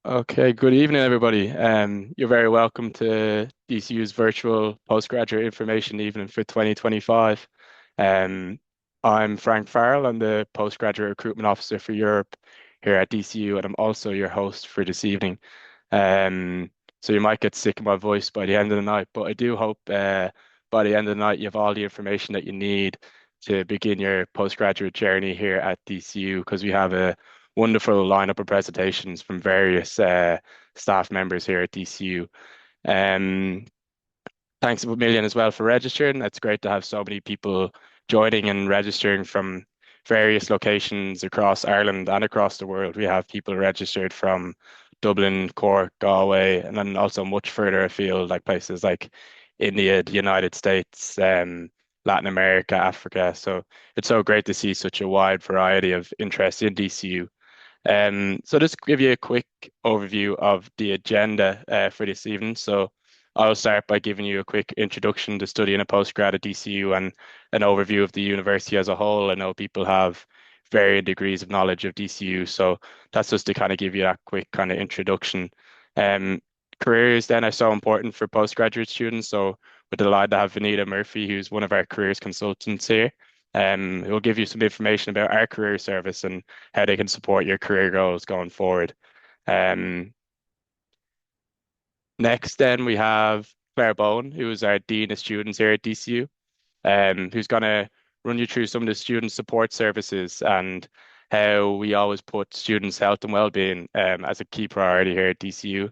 Okay, good evening, everybody. You're very welcome to DCU's virtual postgraduate information evening for 2025. Um, I'm Frank Farrell. I'm the postgraduate recruitment officer for Europe here at DCU, and I'm also your host for this evening. Um, so you might get sick of my voice by the end of the night, but I do hope by the end of the night you have all the information that you need to begin your postgraduate journey here at DCU because we have a wonderful lineup of presentations from various staff members here at DCU. Um, Thanks a million as well for registering. It's great to have so many people joining and registering from various locations across Ireland and across the world. We have people registered from Dublin, Cork, Galway, and then also much further afield, like places like India, the United States, Latin America, Africa. So it's so great to see such a wide variety of interest in DCU. So just give you a quick overview of the agenda for this evening. So I'll start by giving you a quick introduction to studying a postgrad at DCU and an overview of the university as a whole. I know people have varying degrees of knowledge of DCU, so that's just to kind of give you that quick kind of introduction. Um, Careers then are so important for postgraduate students. So we're delighted to have Vanita Murphy, who's one of our careers consultants here. Who will give you some information about our career service and how they can support your career goals going forward. Um, Next, then we have Claire Bowen, who is our Dean of Students here at DCU, who's going to run you through some of the student support services and how we always put students' health and well-being as a key priority here at DCU.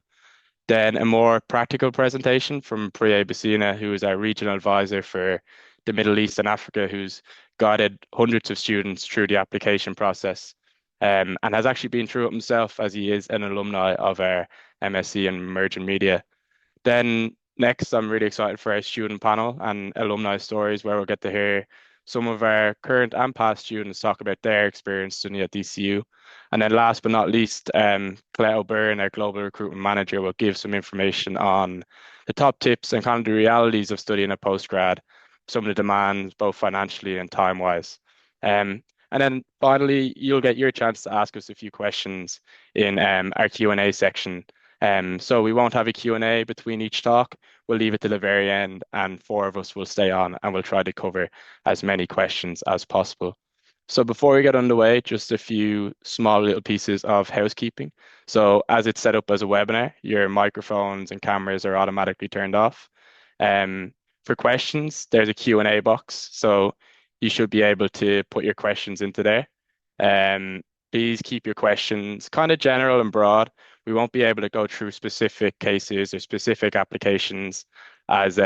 Then a more practical presentation from Priya Basina, who is our regional advisor for the Middle East and Africa, who's guided hundreds of students through the application process, and has actually been through it himself as he is an alumni of our MSc in Emerging Media. Then next, I'm really excited for our student panel and alumni stories, where we'll get to hear some of our current and past students talk about their experience studying at DCU. And then last but not least, Colette O'Byrne, our global recruitment manager, will give some information on the top tips and kind of the realities of studying a postgrad, some of the demands, both financially and time-wise. And then finally, you'll get your chance to ask us a few questions in our Q&A section. So we won't have a Q&A between each talk. We'll leave it to the very end, and four of us will stay on and we'll try to cover as many questions as possible. So before we get underway, just a few small little pieces of housekeeping. So as it's set up as a webinar, your microphones and cameras are automatically turned off. Um, for questions, there's a Q&A box. So you should be able to put your questions into there. Um, Please keep your questions kind of general and broad. We won't be able to go through specific cases or specific applications as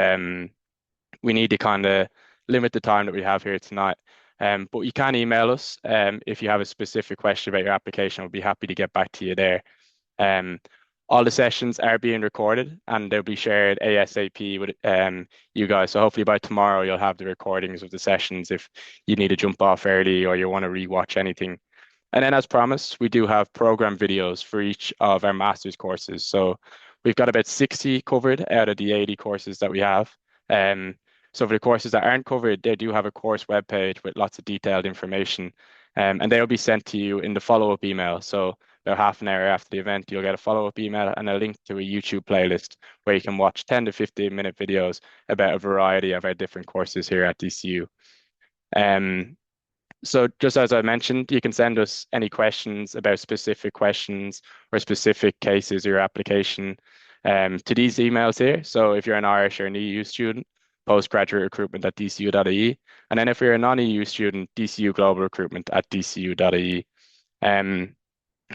we need to kind of limit the time that we have here tonight. But you can email us if you have a specific question about your application. We'll be happy to get back to you there. Um, all the sessions are being recorded and they'll be shared ASAP with you guys. So hopefully by tomorrow you'll have the recordings of the sessions if you need to jump off early or you want to rewatch anything. And then as promised, we do have program videos for each of our master's courses. So we've got about 60 covered out of the 80 courses that we have. Um, so for the courses that aren't covered, they do have a course webpage with lots of detailed information. And they'll be sent to you in the follow-up email. So about half an hour after the event, you'll get a follow-up email and a link to a YouTube playlist where you can watch 10 to 15-minute videos about a variety of our different courses here at DCU. So just as I mentioned, you can send us any questions about specific questions or specific cases or your application to these emails here. So if you're an Irish or an EU student, postgraduate recruitment at dcu.ie. And then if you're a non-EU student, DCU global recruitment at dcu.ie.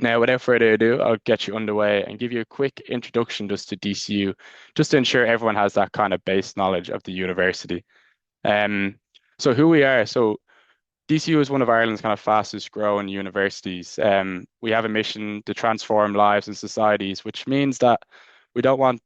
Now, without further ado, I'll get you underway and give you a quick introduction just to DCU, just to ensure everyone has that kind of base knowledge of the university. Um, so who we are. So DCU is one of Ireland's kind of fastest growing universities. We have a mission to transform lives and societies, which means that we don't want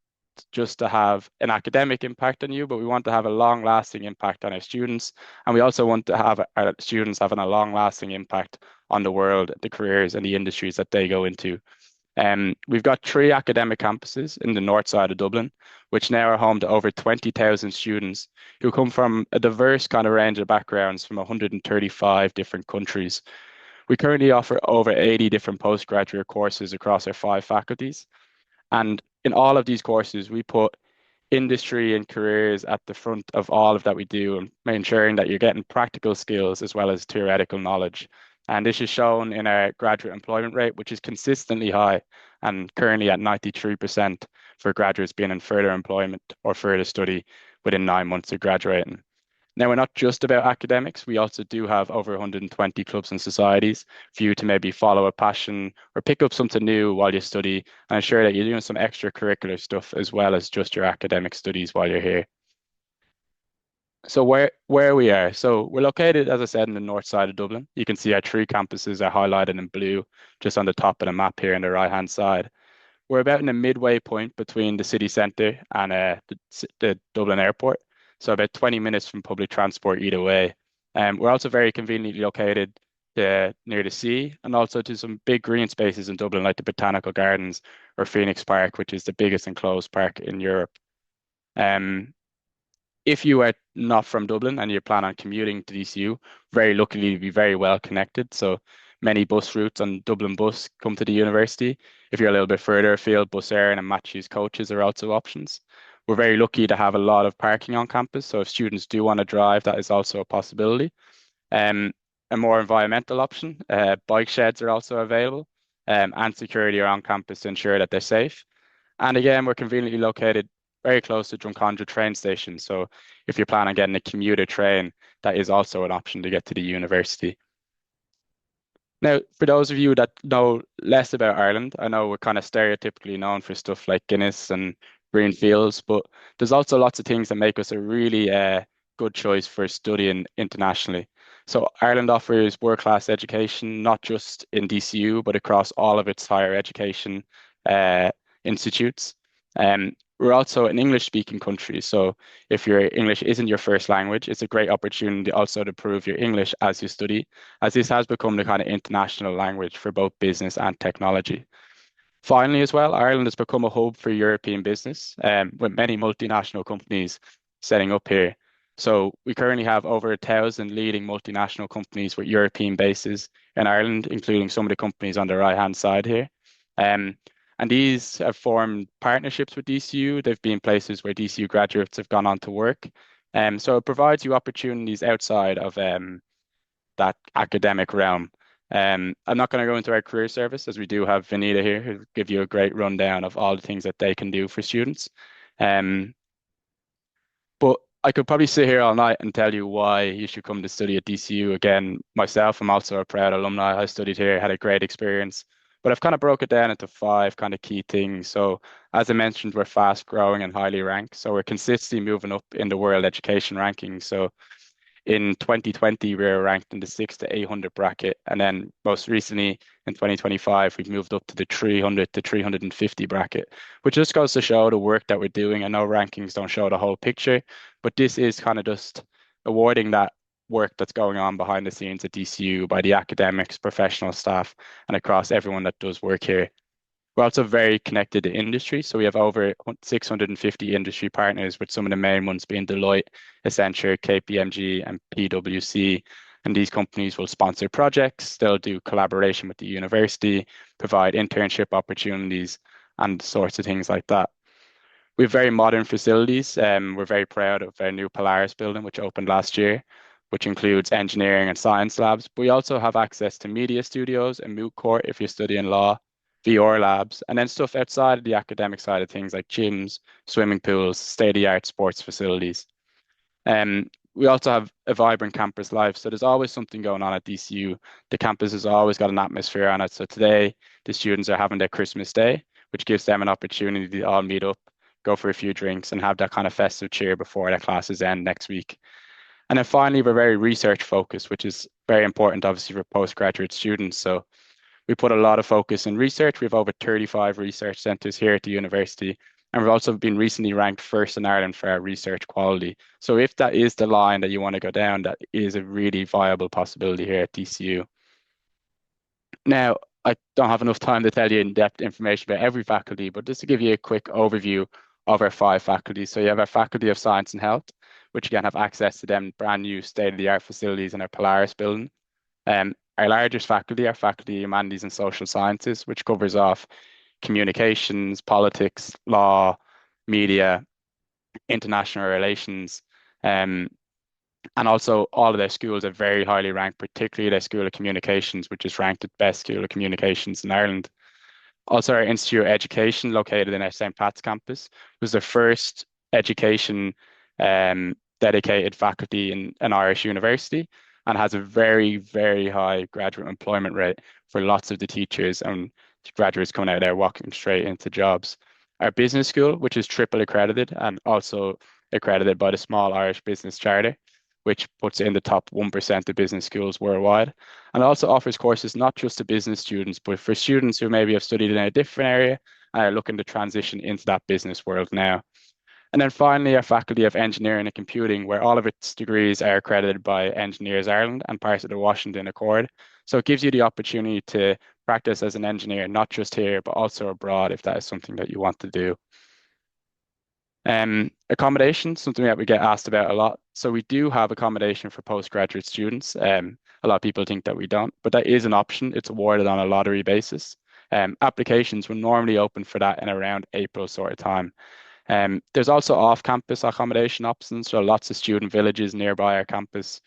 just to have an academic impact on you, but we want to have a long-lasting impact on our students. And we also want to have our students having a long-lasting impact on the world, the careers and the industries that they go into. We've got three academic campuses in the north side of Dublin, which now are home to over 20,000 students who come from a diverse kind of range of backgrounds from 135 different countries. We currently offer over 80 different postgraduate courses across our 5 faculties. And in all of these courses, we put industry and careers at the front of all of that we do, and ensuring that you're getting practical skills as well as theoretical knowledge. And this is shown in our graduate employment rate, which is consistently high and currently at 93% for graduates being in further employment or further study within 9 months of graduating. Now, we're not just about academics. We also do have over 120 clubs and societies for you to maybe follow a passion or pick up something new while you study and ensure that you're doing some extracurricular stuff as well as just your academic studies while you're here. So where we are. So we're located, as I said, in the north side of Dublin. You can see our 3 campuses are highlighted in blue just on the top of the map here on the right-hand side. We're about in a midway point between the city centre and the Dublin airport. So about 20 minutes from public transport either way. We're also very conveniently located near the sea and also to some big green spaces in Dublin, like the Botanical Gardens or Phoenix Park, which is the biggest enclosed park in Europe. Um, if you are not from Dublin and you plan on commuting to DCU, very luckily you'll be very well connected. So many bus routes on Dublin Bus come to the university. If you're a little bit further afield, Bus Air and Matthews coaches are also options. We're very lucky to have a lot of parking on campus. So if students do want to drive, that is also a possibility. Um, a more environmental option, bike sheds are also available, and security are on campus to ensure that they're safe. And again, we're conveniently located very close to Drumcondra train station. So if you plan on getting a commuter train, that is also an option to get to the university. Now, for those of you that know less about Ireland, I know we're kind of stereotypically known for stuff like Guinness and green fields, but there's also lots of things that make us a really good choice for studying internationally. So Ireland offers world-class education, not just in DCU, but across all of its higher education uh, institutes. We're also an English-speaking country, so if your English isn't your first language, it's a great opportunity also to prove your English as you study, as this has become the kind of international language for both business and technology. Finally, as well, Ireland has become a hub for European business, with many multinational companies setting up here. So we currently have over 1,000 leading multinational companies with European bases in Ireland, including some of the companies on the right-hand side here. Um, and these have formed partnerships with DCU. They've been places where DCU graduates have gone on to work. So it provides you opportunities outside of that academic realm. I'm not going to go into our career service as we do have Vanita here who will give you a great rundown of all the things that they can do for students. Um, but I could probably sit here all night and tell you why you should come to study at DCU. Again, myself, I'm also a proud alumni. I studied here, had a great experience, but I've kind of broke it down into 5 kind of key things. So as I mentioned, we're fast growing and highly ranked. So we're consistently moving up in the world education rankings. So in 2020, we were ranked in the 6 to 800 bracket. And then most recently in 2025, we've moved up to the 300 to 350 bracket, which just goes to show the work that we're doing. I know rankings don't show the whole picture, but this is kind of just awarding that work that's going on behind the scenes at DCU by the academics, professional staff, and across everyone that does work here. We're also very connected to industry. So we have over 650 industry partners, with some of the main ones being Deloitte, Accenture, KPMG, and PwC. And these companies will sponsor projects. They'll do collaboration with the university, provide internship opportunities, and sorts of things like that. We have very modern facilities. We're very proud of our new Polaris building, which opened last year, which includes engineering and science labs. But we also have access to media studios and moot court if you're studying law, VR labs, and then stuff outside of the academic side of things like gyms, swimming pools, state-of-the-art sports facilities. We also have a vibrant campus life. So there's always something going on at DCU. The campus has always got an atmosphere on it. So today, the students are having their Christmas day, which gives them an opportunity to all meet up, go for a few drinks, and have that kind of festive cheer before their classes end next week. And then finally, we're very research focused, which is very important, obviously, for postgraduate students. So we put a lot of focus in research. We have over 35 research centres here at the university, and we've also been recently ranked first in Ireland for our research quality. So if that is the line that you want to go down, that is a really viable possibility here at DCU. Now, I don't have enough time to tell you in-depth information about every faculty, but just to give you a quick overview of our 5 faculties. So you have our Faculty of Science and Health, which again have access to them brand new state-of-the-art facilities in our Polaris building. Our largest faculty are Faculty of Humanities and Social Sciences, which covers off communications, politics, law, media, international relations, um, and also all of their schools are very highly ranked, particularly their School of Communications, which is ranked the best School of Communications in Ireland. Also, our Institute of Education, located in our St. Pat's campus, was the first education dedicated faculty in an Irish university and has a very, very high graduate employment rate for lots of the teachers and graduates coming out of there walking straight into jobs. Our business school, which is triple accredited and also accredited by the Small Irish Business Charter, which puts it in the top 1% of business schools worldwide, and also offers courses not just to business students, but for students who maybe have studied in a different area and are looking to transition into that business world now. And then finally, our Faculty of Engineering and Computing, where all of its degrees are accredited by Engineers Ireland and part of the Washington Accord. So it gives you the opportunity to practice as an engineer, not just here, but also abroad, if that is something that you want to do. Accommodation, something that we get asked about a lot. So we do have accommodation for postgraduate students. A lot of people think that we don't, but that is an option. It's awarded on a lottery basis. Applications will normally open for that in around April sort of time. There's also off-campus accommodation options, so lots of student villages nearby our campus.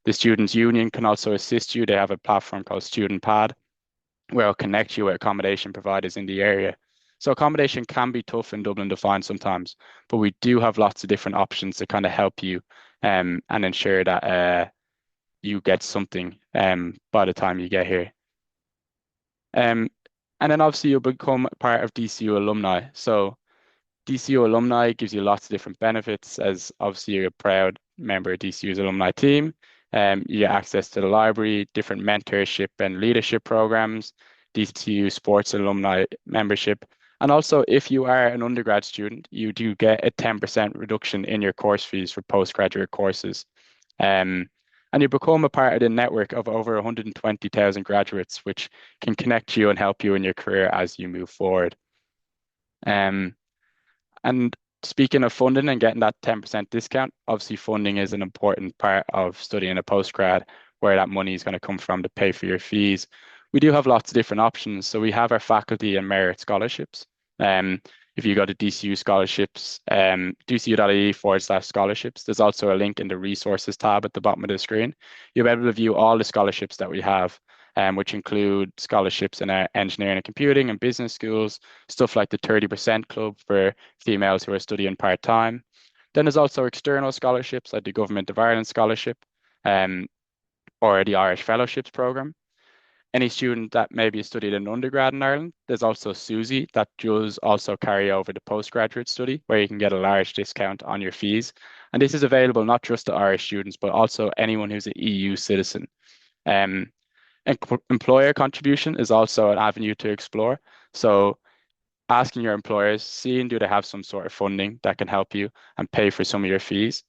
The Students' Union can also assist you. They have a platform called Student Pad, where it'll connect you with accommodation providers in the area. So accommodation can be tough in Dublin to find sometimes, but we do have lots of different options to kind of help you and ensure that you get something by the time you get here. Um, and then obviously you'll become part of DCU alumni. So DCU alumni gives you lots of different benefits, as obviously you're a proud member of DCU's alumni team. You get access to the library, different mentorship and leadership programs, DCU sports alumni membership. And also, if you are an undergrad student, you do get a 10% reduction in your course fees for postgraduate courses. Um, and you become a part of the network of over 120,000 graduates, which can connect you and help you in your career as you move forward. Um, and speaking of funding and getting that 10% discount, obviously funding is an important part of studying a postgrad, where that money is going to come from to pay for your fees. We do have lots of different options. So we have our faculty and merit scholarships. If you go to DCU scholarships, dcu.ie/scholarships, there's also a link in the resources tab at the bottom of the screen. You'll be able to view all the scholarships that we have, which include scholarships in our engineering and computing and business schools, stuff like the 30% club for females who are studying part-time. Then there's also external scholarships like the Government of Ireland Scholarship or the Irish Fellowships Programme. Any student that maybe studied an undergrad in Ireland, there's also SUSI that does also carry over the postgraduate study, where you can get a large discount on your fees. And this is available not just to Irish students, but also anyone who's an EU citizen. And employer contribution is also an avenue to explore. So asking your employers, seeing do they have some sort of funding that can help you and pay for some of your fees.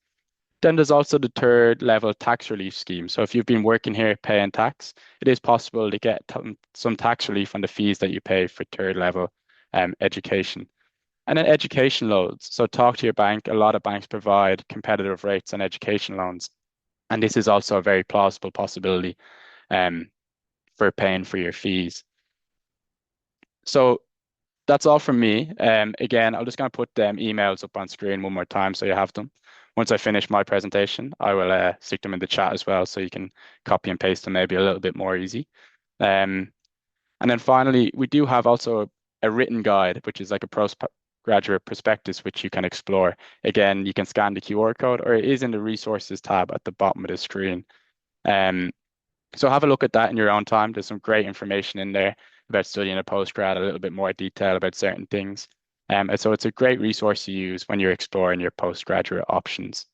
Then there's also the third level tax relief scheme. So if you've been working here paying tax, it is possible to get some tax relief on the fees that you pay for third level education. And then education loans. So talk to your bank. A lot of banks provide competitive rates on education loans. And this is also a very plausible possibility for paying for your fees. So that's all from me. Again, I'm just going to put them emails up on screen one more time so you have them. Once I finish my presentation, I will stick them in the chat as well so you can copy and paste them maybe a little bit more easy. And then finally, we do have also a written guide, which is like a postgraduate prospectus, which you can explore. Again, you can scan the QR code, or it is in the resources tab at the bottom of the screen. So have a look at that in your own time. There's some great information in there about studying a postgrad, a little bit more detail about certain things. And so it's a great resource to use when you're exploring your postgraduate options.